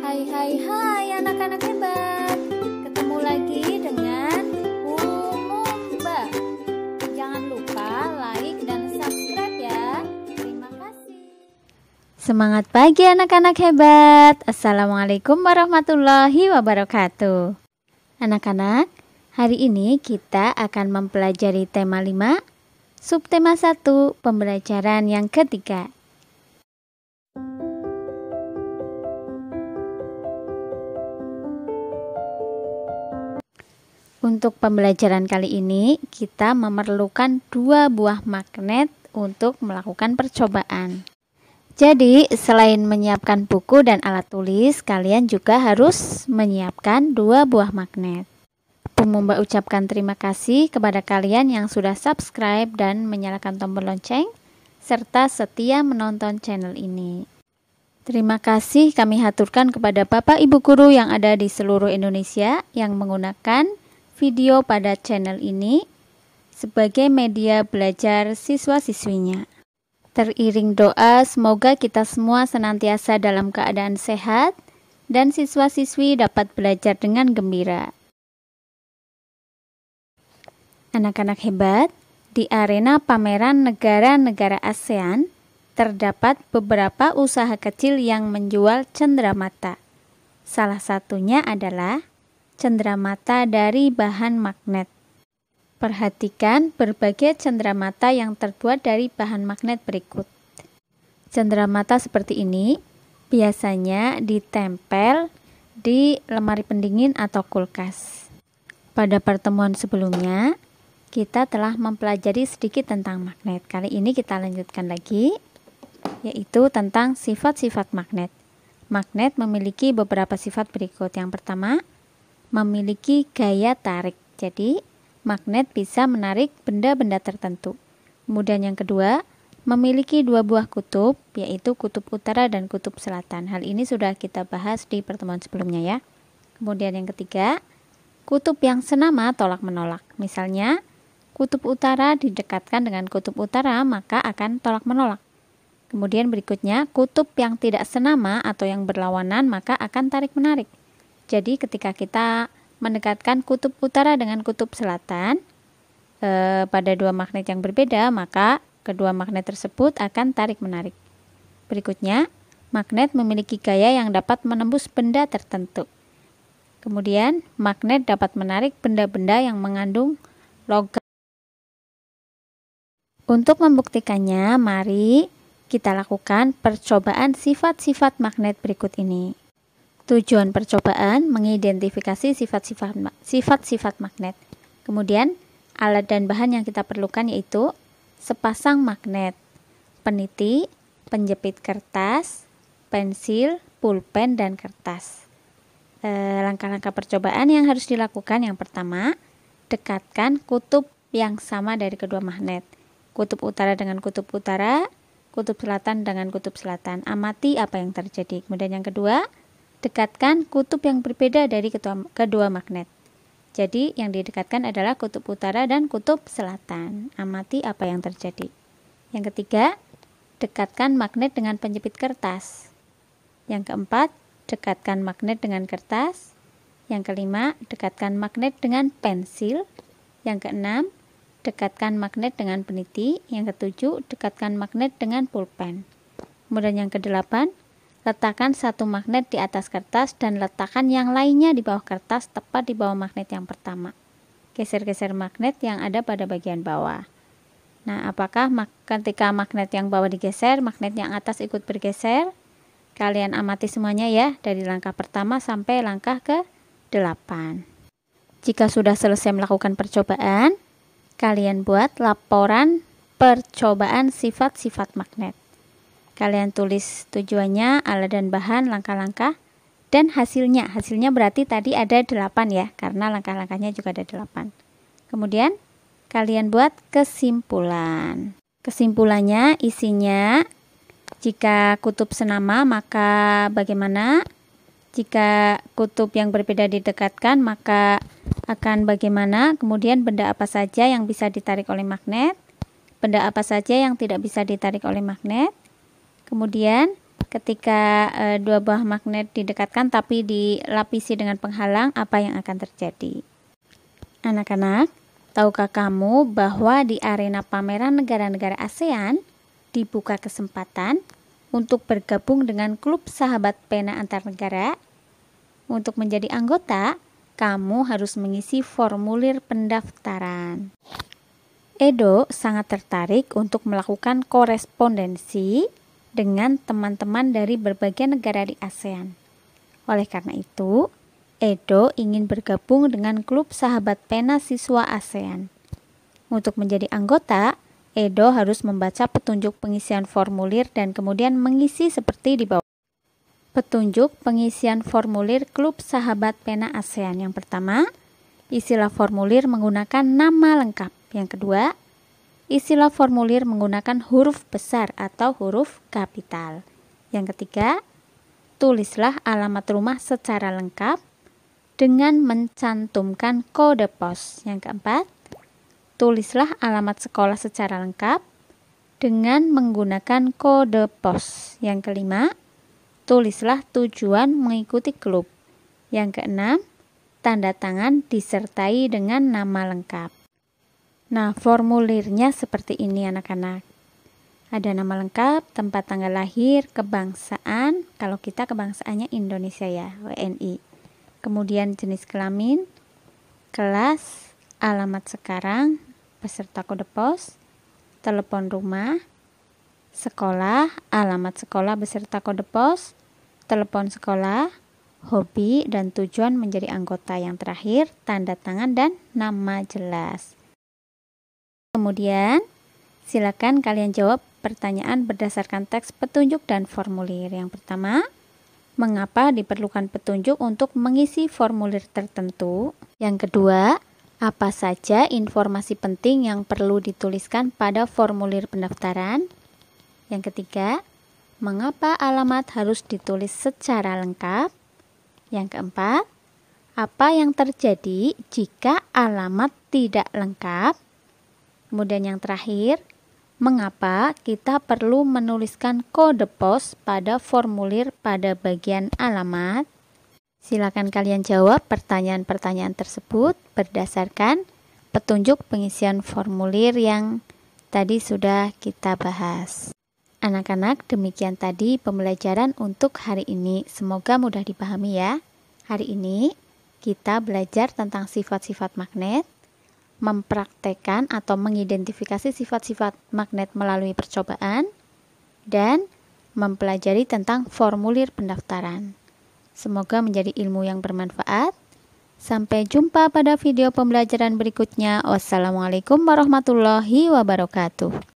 Hai anak-anak hebat. Ketemu lagi dengan Umumba. Jangan lupa like dan subscribe ya. Terima kasih. Semangat pagi anak-anak hebat. Assalamualaikum warahmatullahi wabarakatuh. Anak-anak, hari ini kita akan mempelajari tema 5, subtema 1, pembelajaran yang ketiga. Untuk pembelajaran kali ini, kita memerlukan 2 buah magnet untuk melakukan percobaan. Jadi, selain menyiapkan buku dan alat tulis, kalian juga harus menyiapkan 2 buah magnet. Umumba ucapkan terima kasih kepada kalian yang sudah subscribe dan menyalakan tombol lonceng, serta setia menonton channel ini. Terima kasih kami haturkan kepada Bapak Ibu Guru yang ada di seluruh Indonesia yang menggunakan video pada channel ini sebagai media belajar siswa-siswinya. Teriring doa, semoga kita semua senantiasa dalam keadaan sehat dan siswa-siswi dapat belajar dengan gembira. Anak-anak hebat, di arena pameran negara-negara ASEAN terdapat beberapa usaha kecil yang menjual cenderamata. Salah satunya adalah cenderamata dari bahan magnet. Perhatikan berbagai cenderamata yang terbuat dari bahan magnet berikut. Cenderamata seperti ini biasanya ditempel di lemari pendingin atau kulkas. Pada pertemuan sebelumnya, kita telah mempelajari sedikit tentang magnet. Kali ini kita lanjutkan lagi, yaitu tentang sifat-sifat magnet. Magnet memiliki beberapa sifat berikut. Yang pertama, memiliki gaya tarik. Jadi, magnet bisa menarik benda-benda tertentu. Kemudian yang kedua, memiliki 2 buah kutub, yaitu kutub utara dan kutub selatan. Hal ini sudah kita bahas di pertemuan sebelumnya ya. Kemudian yang ketiga, kutub yang senama tolak-menolak. Misalnya, kutub utara didekatkan dengan kutub utara, maka akan tolak-menolak. Kemudian berikutnya, kutub yang tidak senama atau yang berlawanan, maka akan tarik-menarik. Jadi ketika kita mendekatkan kutub utara dengan kutub selatan pada 2 magnet yang berbeda, maka kedua magnet tersebut akan tarik-menarik. Berikutnya, magnet memiliki gaya yang dapat menembus benda tertentu. Kemudian, magnet dapat menarik benda-benda yang mengandung logam. Untuk membuktikannya, mari kita lakukan percobaan sifat-sifat magnet berikut ini. Tujuan percobaan mengidentifikasi sifat-sifat magnet. Kemudian, alat dan bahan yang kita perlukan yaitu sepasang magnet, peniti, penjepit kertas, pensil, pulpen, dan kertas. Langkah-langkah percobaan yang harus dilakukan yang pertama, dekatkan kutub yang sama dari kedua magnet. Kutub utara dengan kutub utara, kutub selatan dengan kutub selatan. Amati apa yang terjadi. Kemudian yang kedua, dekatkan kutub yang berbeda dari kedua magnet. Jadi yang didekatkan adalah kutub utara dan kutub selatan. Amati apa yang terjadi. Yang ketiga, dekatkan magnet dengan penjepit kertas. Yang keempat, dekatkan magnet dengan kertas. Yang kelima, dekatkan magnet dengan pensil. Yang keenam, dekatkan magnet dengan peniti. Yang ketujuh, dekatkan magnet dengan pulpen. Kemudian yang kedelapan, letakkan 1 magnet di atas kertas dan letakkan yang lainnya di bawah kertas tepat di bawah magnet yang pertama. Geser-geser magnet yang ada pada bagian bawah. Nah, apakah ketika magnet yang bawah digeser, magnet yang atas ikut bergeser? Kalian amati semuanya ya, dari langkah pertama sampai langkah ke-8. Jika sudah selesai melakukan percobaan, kalian buat laporan percobaan sifat-sifat magnet. Kalian tulis tujuannya, alat dan bahan, langkah-langkah, dan hasilnya. Hasilnya berarti tadi ada 8 ya, karena langkah-langkahnya juga ada 8. Kemudian, kalian buat kesimpulan. Kesimpulannya isinya, jika kutub senama maka bagaimana? Jika kutub yang berbeda didekatkan maka akan bagaimana? Kemudian benda apa saja yang bisa ditarik oleh magnet? Benda apa saja yang tidak bisa ditarik oleh magnet? Kemudian ketika dua buah magnet didekatkan tapi dilapisi dengan penghalang, apa yang akan terjadi? Anak-anak, tahukah kamu bahwa di arena pameran negara-negara ASEAN dibuka kesempatan untuk bergabung dengan klub sahabat pena antar negara? Untuk menjadi anggota, kamu harus mengisi formulir pendaftaran. Edo sangat tertarik untuk melakukan korespondensi dengan teman-teman dari berbagai negara di ASEAN. Oleh karena itu, Edo ingin bergabung dengan klub sahabat pena siswa ASEAN. Untuk menjadi anggota, Edo harus membaca petunjuk pengisian formulir dan kemudian mengisi seperti di bawah. Petunjuk pengisian formulir klub sahabat pena ASEAN. Yang pertama, isilah formulir menggunakan nama lengkap. Yang kedua, isilah formulir menggunakan huruf besar atau huruf kapital. Yang ketiga, tulislah alamat rumah secara lengkap dengan mencantumkan kode pos. Yang keempat, tulislah alamat sekolah secara lengkap dengan menggunakan kode pos. Yang kelima, tulislah tujuan mengikuti klub. Yang keenam, tanda tangan disertai dengan nama lengkap. Nah, formulirnya seperti ini anak-anak. Ada nama lengkap, tempat tanggal lahir, kebangsaan, kalau kita kebangsaannya Indonesia ya, WNI. Kemudian jenis kelamin, kelas, alamat sekarang, beserta kode pos, telepon rumah, sekolah, alamat sekolah beserta kode pos, telepon sekolah, hobi, dan tujuan menjadi anggota. Yang terakhir, tanda tangan dan nama jelas. Kemudian, silakan kalian jawab pertanyaan berdasarkan teks petunjuk dan formulir. Yang pertama, mengapa diperlukan petunjuk untuk mengisi formulir tertentu? Yang kedua, apa saja informasi penting yang perlu dituliskan pada formulir pendaftaran? Yang ketiga, mengapa alamat harus ditulis secara lengkap? Yang keempat, apa yang terjadi jika alamat tidak lengkap? Kemudian yang terakhir, mengapa kita perlu menuliskan kode pos pada formulir pada bagian alamat? Silakan kalian jawab pertanyaan-pertanyaan tersebut berdasarkan petunjuk pengisian formulir yang tadi sudah kita bahas. Anak-anak, demikian tadi pembelajaran untuk hari ini. Semoga mudah dipahami ya. Hari ini kita belajar tentang sifat-sifat magnet, mempraktekkan atau mengidentifikasi sifat-sifat magnet melalui percobaan, dan mempelajari tentang formulir pendaftaran. Semoga menjadi ilmu yang bermanfaat. Sampai jumpa pada video pembelajaran berikutnya. Wassalamualaikum warahmatullahi wabarakatuh.